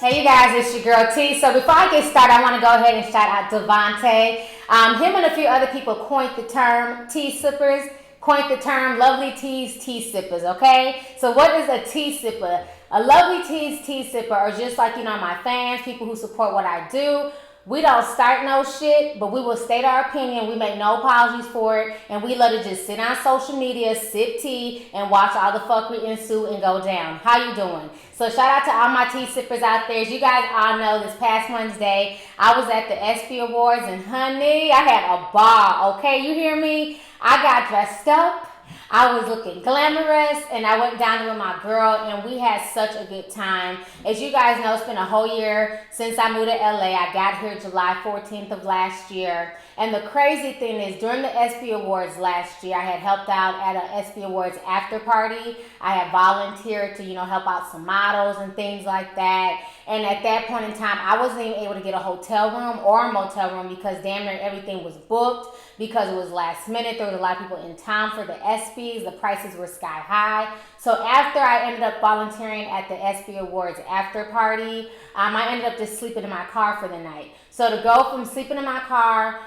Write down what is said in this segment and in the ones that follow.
Hey you guys, it's your girl T. So before I get started, I want to go ahead and shout out Devontae. Him and a few other people coined the term tea sippers, coined the term Lovelyty's tea sippers, okay? So what is a tea sipper? A Lovelyty's tea sipper are just like, my fans, people who support what I do. We don't start no shit, but we will state our opinion. We make no apologies for it, and we let it just sit on social media, sip tea, and watch all the fuckery ensue and go down. How you doing? So shout out to all my tea sippers out there. As you guys all know, this past Wednesday, I was at the ESPY Awards, and honey, I had a ball, okay? You hear me? I got dressed up. I was looking glamorous, and I went down with my girl, and we had such a good time. As you guys know, it's been a whole year since I moved to LA. I got here July 14th of last year. And the crazy thing is, during the ESPY Awards last year, I had helped out at an ESPY Awards after party. I had volunteered to, help out some models and things like that. And at that point in time, I wasn't even able to get a hotel room or a motel room because damn near everything was booked because it was last minute. There was a lot of people in town for the ESPYs. The prices were sky high. So after I ended up volunteering at the ESPY Awards after party, I ended up just sleeping in my car for the night. So to go from sleeping in my car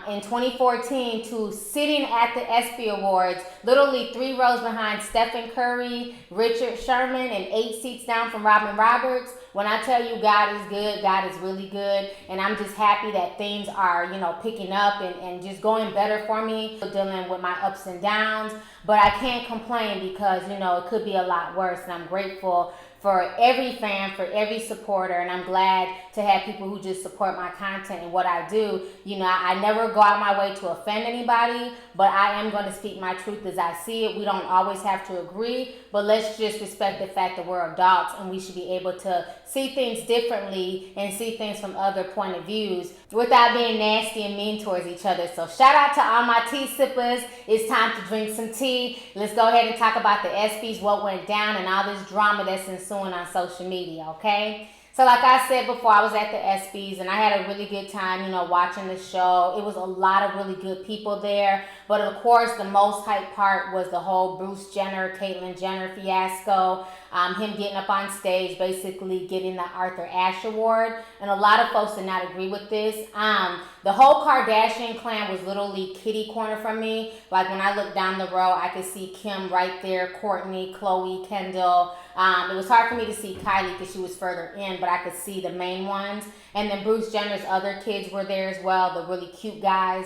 in 2014 to sitting at the ESPY Awards, literally 3 rows behind Stephen Curry, Richard Sherman, and 8 seats down from Robin Roberts. When I tell you God is good, God is really good. And I'm just happy that things are, picking up and just going better for me, dealing with my ups and downs. But I can't complain because, it could be a lot worse. And I'm grateful for every fan, for every supporter, and I'm glad to have people who just support my content and what I do. I never go out my way to offend anybody, but I am going to speak my truth as I see it. We don't always have to agree, but let's just respect the fact that we're adults and we should be able to see things differently and see things from other point of views without being nasty and mean towards each other. So shout out to all my tea sippers. It's time to drink some tea. Let's go ahead and talk about the ESPYs, what went down, and all this drama that's ensuing on social media, okay? So like I said before, I was at the ESPYs and I had a really good time, watching the show. It was a lot of really good people there. But of course, the most hype part was the whole Bruce Jenner, Caitlyn Jenner fiasco. Him getting up on stage, basically getting the Arthur Ashe Award. And a lot of folks did not agree with this. The whole Kardashian clan was literally kitty corner from me. Like when I looked down the row, I could see Kim right there, Kourtney, Khloe, Kendall. It was hard for me to see Kylie because she was further in, but I could see the main ones. And then Bruce Jenner's other kids were there as well, the really cute guys,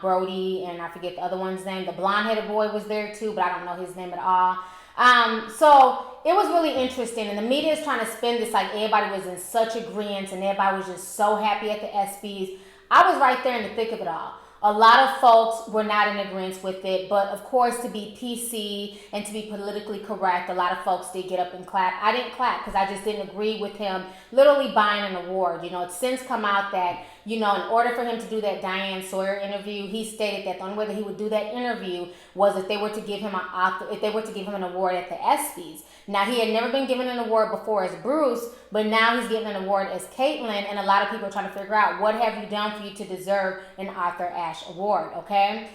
Brody, and I forget the other one's name. The blonde-headed boy was there too, but I don't know his name at all. So it was really interesting, and the media is trying to spin this like everybody was in such agreement and everybody was just so happy at the ESPYs. I was right there in the thick of it all. A lot of folks were not in agreement with it, but of course, to be PC and to be politically correct, a lot of folks did get up and clap. I didn't clap because I just didn't agree with him literally buying an award. It's since come out that, in order for him to do that Diane Sawyer interview, he stated that the only way that he would do that interview was if they were to give him an award at the ESPYs. Now, he had never been given an award before as Bruce, but now he's getting an award as Caitlyn, and a lot of people are trying to figure out what have you done for you to deserve an Arthur Ashe Award, okay?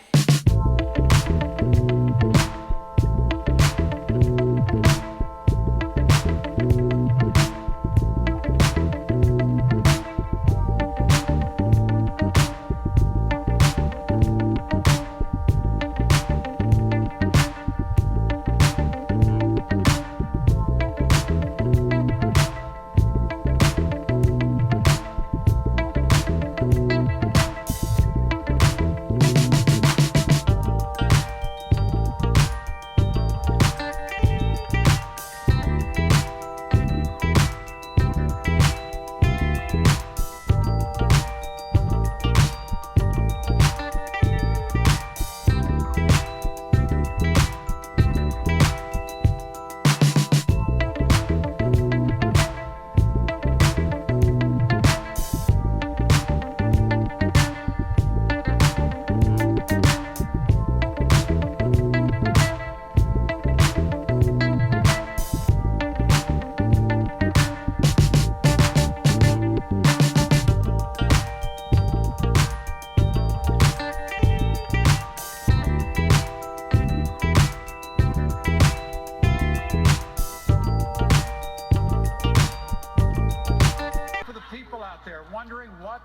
people out there wondering what...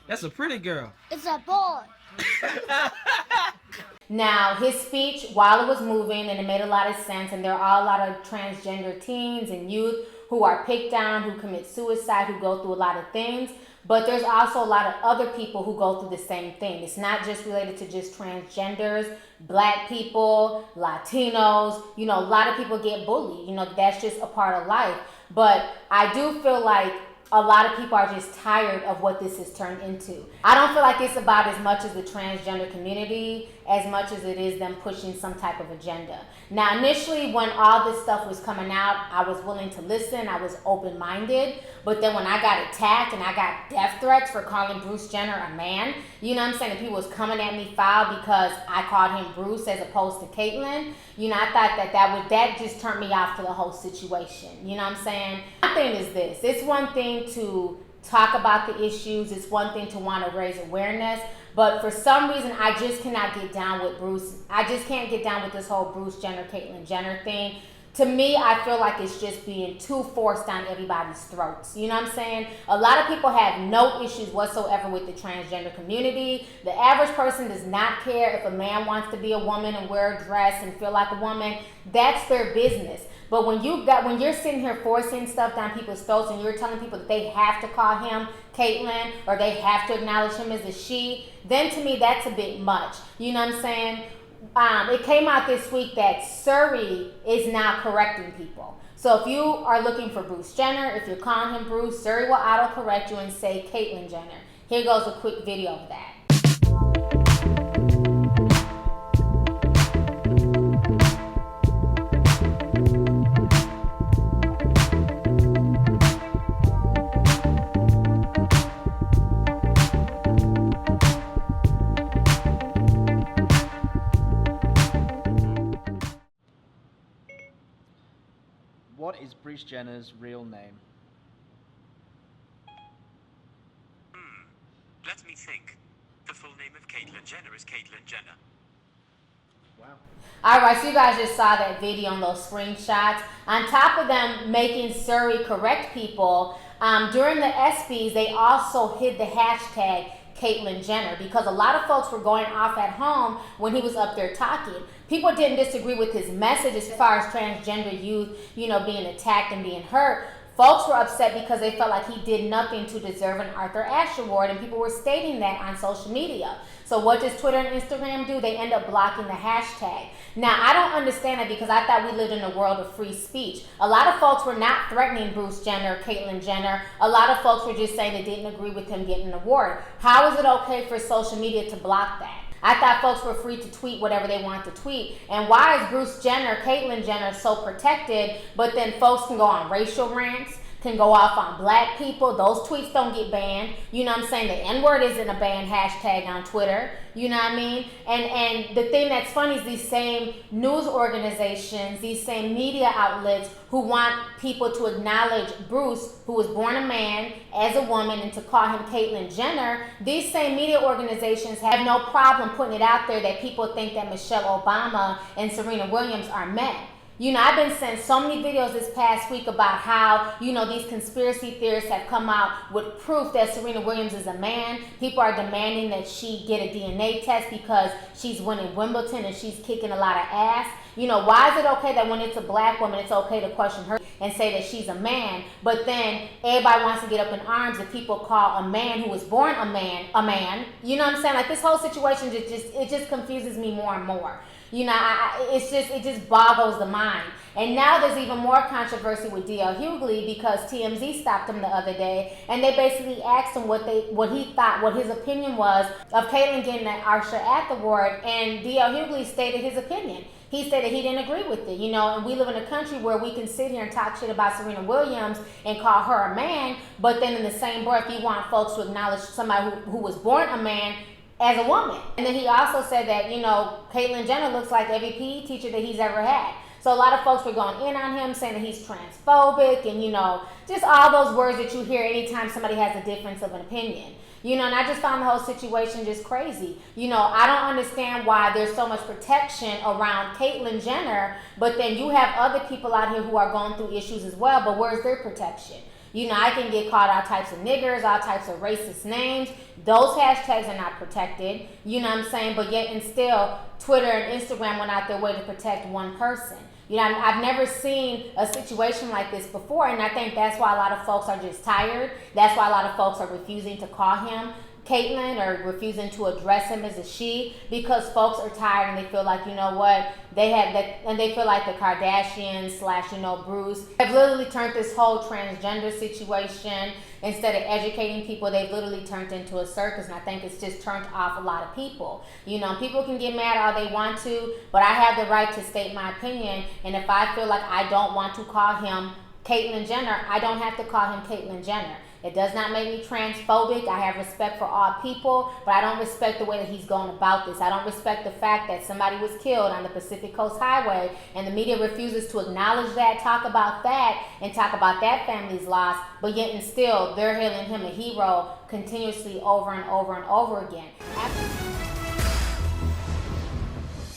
That's a pretty girl. It's a boy. Now, his speech, while it was moving and it made a lot of sense, and there are a lot of transgender teens and youth who are picked on, who commit suicide, who go through a lot of things, but there's also a lot of other people who go through the same thing. It's not just related to just transgenders, black people, Latinos, a lot of people get bullied, that's just a part of life. But I do feel like a lot of people are just tired of what this has turned into. I don't feel like it's about as much as the transgender community as much as it is them pushing some type of agenda. Now, initially, when all this stuff was coming out, I was willing to listen. I was open-minded. But then when I got attacked and I got death threats for calling Bruce Jenner a man, and people was coming at me foul because I called him Bruce as opposed to Caitlyn, I thought that just turned me off to the whole situation. One thing is this. It's one thing to talk about the issues. It's one thing to want to raise awareness. But for some reason, I just cannot get down with Bruce. I just can't get down with this whole Bruce Jenner, Caitlyn Jenner thing. To me, I feel like it's just being too forced down everybody's throats. A lot of people have no issues whatsoever with the transgender community. The average person does not care if a man wants to be a woman and wear a dress and feel like a woman. That's their business. But when you're sitting here forcing stuff down people's throats and you're telling people that they have to call him Caitlyn or they have to acknowledge him as a she, then to me that's a bit much. It came out this week that Surrey is now correcting people. So if you are looking for Bruce Jenner, if you're calling him Bruce, Surrey will auto-correct you and say Caitlyn Jenner. Here goes a quick video of that. What is Bruce Jenner's real name? Let me think. The full name of Caitlyn Jenner is Caitlyn Jenner. Wow. Alright, so you guys just saw that video and those screenshots. On top of them making Surrey correct people, during the ESPYs, they also hid the hashtag Caitlyn Jenner because a lot of folks were going off at home when he was up there talking. People didn't disagree with his message as far as transgender youth, being attacked and being hurt. Folks were upset because they felt like he did nothing to deserve an Arthur Ashe Award, and people were stating that on social media. So what does Twitter and Instagram do? They end up blocking the hashtag. Now, I don't understand it because I thought we lived in a world of free speech. A lot of folks were not threatening Bruce Jenner, Caitlyn Jenner. A lot of folks were just saying they didn't agree with him getting an award. How is it okay for social media to block that? I thought folks were free to tweet whatever they want to tweet. And why is Bruce Jenner, Caitlyn Jenner so protected, but then folks can go on racial rants, can go off on black people? Those tweets don't get banned. The N-word isn't a banned hashtag on Twitter. And the thing that's funny is these same news organizations, these same media outlets who want people to acknowledge Bruce, who was born a man, as a woman, and to call him Caitlyn Jenner, these same media organizations have no problem putting it out there that people think that Michelle Obama and Serena Williams are men. I've been sent so many videos this past week about how, these conspiracy theorists have come out with proof that Serena Williams is a man. People are demanding that she get a DNA test because she's winning Wimbledon and she's kicking a lot of ass. Why is it okay that when it's a black woman, it's okay to question her and say that she's a man, but then everybody wants to get up in arms if people call a man who was born a man, a man? Like, this whole situation just confuses me more and more. It just boggles the mind. And now there's even more controversy with D.L. Hughley because TMZ stopped him the other day and they basically asked him what he thought, what his opinion was of Caitlyn getting that Arthur Ashe Award, and D.L. Hughley stated his opinion. He said that he didn't agree with it, and we live in a country where we can sit here and talk shit about Serena Williams and call her a man, but then in the same breath you want folks to acknowledge somebody who was born a man as a woman. And then he also said that, Caitlyn Jenner looks like every PE teacher that he's ever had. So a lot of folks were going in on him, saying that he's transphobic and, just all those words that you hear anytime somebody has a difference of an opinion. And I just found the whole situation just crazy. I don't understand why there's so much protection around Caitlyn Jenner, but then you have other people out here who are going through issues as well, but where's their protection? You know, I can get called all types of niggers, all types of racist names. Those hashtags are not protected. You know what I'm saying? But yet and still, Twitter and Instagram went out their way to protect one person. You know, I've never seen a situation like this before, and I think that's why a lot of folks are just tired. That's why a lot of folks are refusing to call him Caitlyn or refusing to address him as a she, because folks are tired and they feel like, you know what, they had that, and they feel like the Kardashians / Bruce have literally turned this whole transgender situation, instead of educating people, they've literally turned into a circus, and I think it's just turned off a lot of people. You know, people can get mad all they want to, but I have the right to state my opinion, and if I feel like I don't want to call him Caitlyn Jenner, I don't have to call him Caitlyn Jenner. It does not make me transphobic. I have respect for all people, but I don't respect the way that he's going about this. I don't respect the fact that somebody was killed on the Pacific Coast Highway, and the media refuses to acknowledge that, talk about that, and talk about that family's loss, but yet and still, they're hailing him a hero continuously over and over and over again.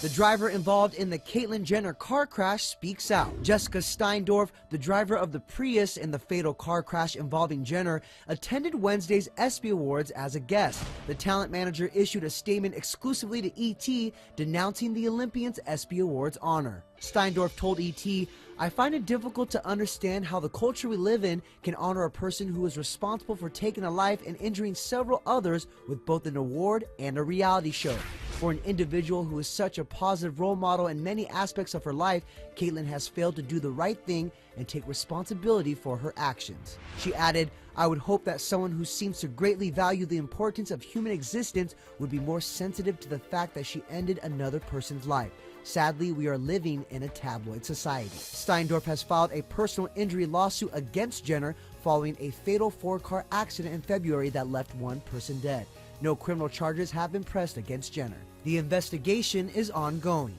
The driver involved in the Caitlyn Jenner car crash speaks out. Jessica Steindorf, the driver of the Prius in the fatal car crash involving Jenner, attended Wednesday's ESPY Awards as a guest. The talent manager issued a statement exclusively to ET denouncing the Olympian's ESPY Awards honor. Steindorf told ET, "I find it difficult to understand how the culture we live in can honor a person who is responsible for taking a life and injuring several others with both an award and a reality show. For an individual who is such a positive role model in many aspects of her life, Caitlyn has failed to do the right thing and take responsibility for her actions." She added, "I would hope that someone who seems to greatly value the importance of human existence would be more sensitive to the fact that she ended another person's life. Sadly, we are living in a tabloid society." Steindorf has filed a personal injury lawsuit against Jenner following a fatal 4-car accident in February that left one person dead. No criminal charges have been pressed against Jenner. The investigation is ongoing.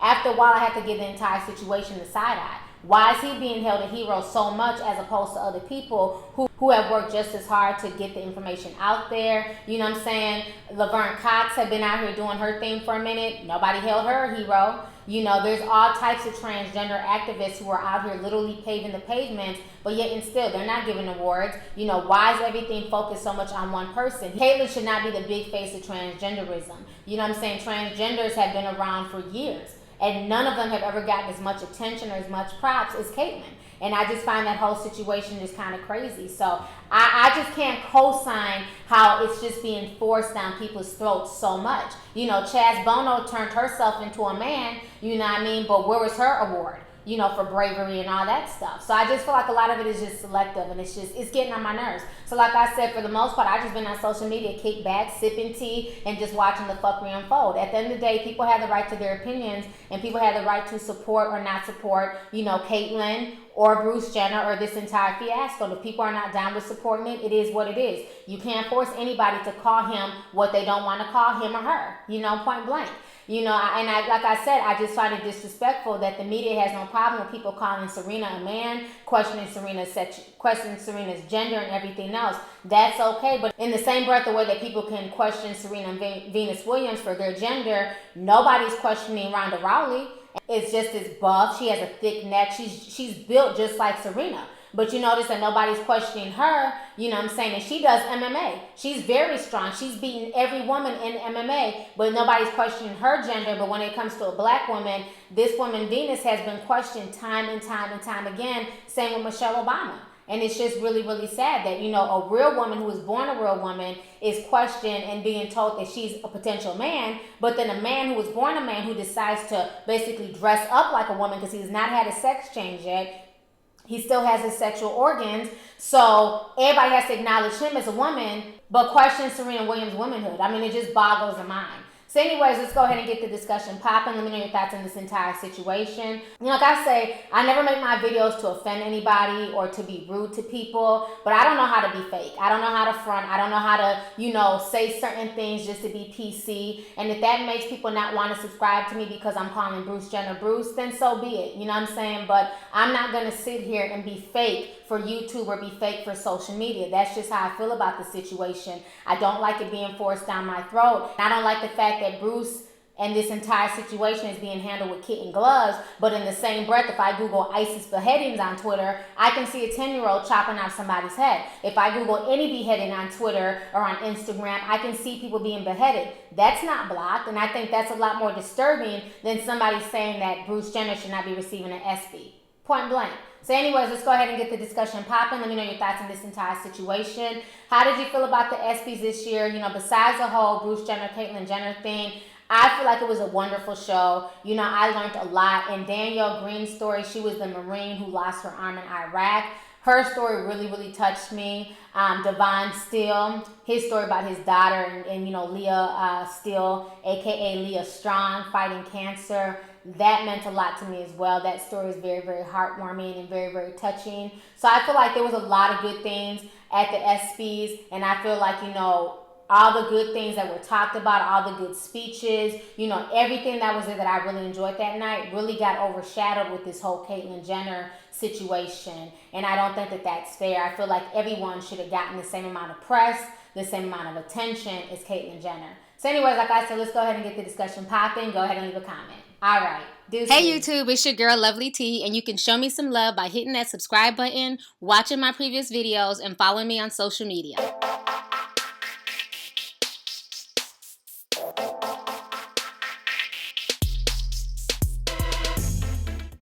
After a while, I have to give the entire situation the side eye. Why is he being held a hero so much as opposed to other people who have worked just as hard to get the information out there? You know what I'm saying? Laverne Cox had been out here doing her thing for a minute. Nobody held her a hero. You know, there's all types of transgender activists who are out here literally paving the pavements, but yet and still, they're not giving awards. You know, why is everything focused so much on one person? Caitlyn should not be the big face of transgenderism. You know what I'm saying? Transgenders have been around for years, and none of them have ever gotten as much attention or as much props as Caitlyn. And I just find that whole situation just kind of crazy. So I just can't co-sign how it's just being forced down people's throats so much. You know, Chaz Bono turned herself into a man, you know what I mean? But where was her award? You know, for bravery and all that stuff. So I just feel like a lot of it is just selective, and it's getting on my nerves. So like I said, for the most part, I just been on social media, kick back, sipping tea, and just watching the fuckery unfold. At the end of the day, people have the right to their opinions, and people have the right to support or not support, you know, Caitlyn or Bruce Jenner or this entire fiasco. If people are not down with supporting it, it is what it is. You can't force anybody to call him what they don't want to call him or her, you know, point blank. You know, like I said, I just find it disrespectful that the media has no problem with people calling Serena a man, questioning Serena's gender and everything else. That's okay, but in the same breath, the way that people can question Serena and Venus Williams for their gender, nobody's questioning Ronda Rousey. It's just this buff. She has a thick neck. She's built just like Serena. But you notice that nobody's questioning her, you know what I'm saying? And she does MMA. She's very strong. She's beaten every woman in MMA, but nobody's questioning her gender. But when it comes to a black woman, this woman, Venus, has been questioned time and time and time again. Same with Michelle Obama. And it's just really, really sad that, you know, a real woman who was born a real woman is questioned and being told that she's a potential man, but then a man who was born a man who decides to basically dress up like a woman because he's not had a sex change yet, he still has his sexual organs, so everybody has to acknowledge him as a woman, but question Serena Williams' womanhood. I mean, it just boggles the mind. So anyways, let's go ahead and get the discussion popping. Let me know your thoughts on this entire situation. You know, like I say, I never make my videos to offend anybody or to be rude to people, but I don't know how to be fake. I don't know how to front. I don't know how to, you know, say certain things just to be PC. And if that makes people not want to subscribe to me because I'm calling Bruce Jenner Bruce, then so be it. You know what I'm saying? But I'm not going to sit here and be fake for YouTube or be fake for social media. That's just how I feel about the situation. I don't like it being forced down my throat. I don't like the fact that Bruce and this entire situation is being handled with kitten gloves. But in the same breath, if I Google ISIS beheadings on Twitter, I can see a 10-year-old chopping off somebody's head. If I Google any beheading on Twitter or on Instagram, I can see people being beheaded. That's not blocked, and I think that's a lot more disturbing than somebody saying that Bruce Jenner should not be receiving an ESPY. Point blank. So anyways, let's go ahead and get the discussion popping. Let me know your thoughts on this entire situation. How did you feel about the ESPYs this year? You know, besides the whole Bruce Jenner, Caitlyn Jenner thing, I feel like it was a wonderful show. You know, I learned a lot. And Danielle Green's story, she was the Marine who lost her arm in Iraq. Her story really, really touched me. Devon Steele, his story about his daughter and you know, Leah Steele, a.k.a. Leah Strong, fighting cancer. That meant a lot to me as well. That story is very, very heartwarming and very, very touching. So I feel like there was a lot of good things at the ESPYs, and I feel like, you know, all the good things that were talked about, all the good speeches, you know, everything that was there that I really enjoyed that night really got overshadowed with this whole Caitlyn Jenner situation. And I don't think that that's fair. I feel like everyone should have gotten the same amount of press, the same amount of attention as Caitlyn Jenner. So anyways, like I said, let's go ahead and get the discussion popping. Go ahead and leave a comment. All right. Deuces. Hey YouTube, it's your girl Lovelyti, and you can show me some love by hitting that subscribe button, watching my previous videos, and following me on social media.